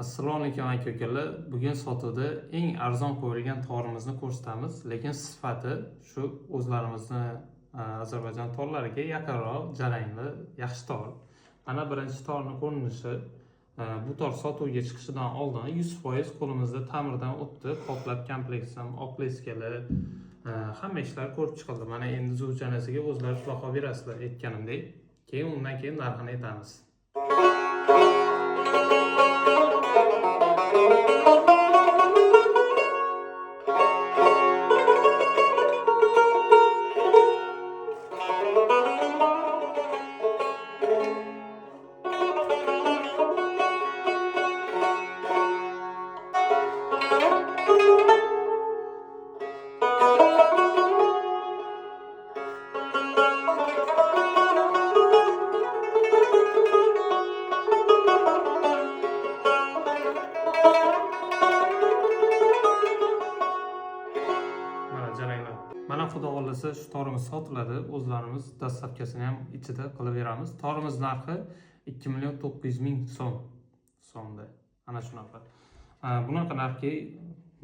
Assalomu alaykum aka-ukalar. Bugun sotuvda eng arzon qo'yilgan torimizni ko'rsatamiz, lekin sifati shu o'zlarimizni Ozarbayjon torlariga yaqinroq, jarangli, yaxshi tor. Mana birinchi torning ko'rinishi. Bu tor sotuvga chiqishidan oldin 100% qo'limizda ta'mirdan o'tdi. Qoplab kompleksim, opleskali, hamma ishlar ko'rib chiqildi. Mana endi zuvchanasiga o'zlari baho berasizlar aytganimdek. Undan keyin narxini aytamiz. Mana xudo xohlasa shu torimiz sotiladi. O'zlarimiz dastavkasini ham ichida qilib beramiz. Torimiz narxi 2.900.000 so'mda. Ana shunaqa. Bunaqa narxga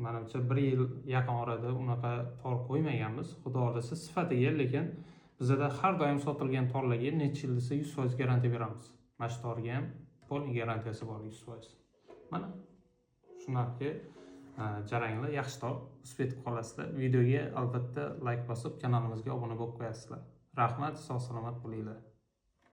menimcha 1 yil yaqin orada unaqa tor qo'ymaganmiz. Xudo xohlasa sifatiga, lekin bizda har doim sotilgan torlarga necha yil desa 100% garantiya beramiz. Mana shu torga ham polniy garantiyasi bor 100%. Mana shu narxga jarangli, yaxshi tor o'sib etib qolasizlar. Videoga albatta like bosib, kanalimizga obuna bo'lib qo'yasizlar. Rahmat, sog' salomat bo'linglar.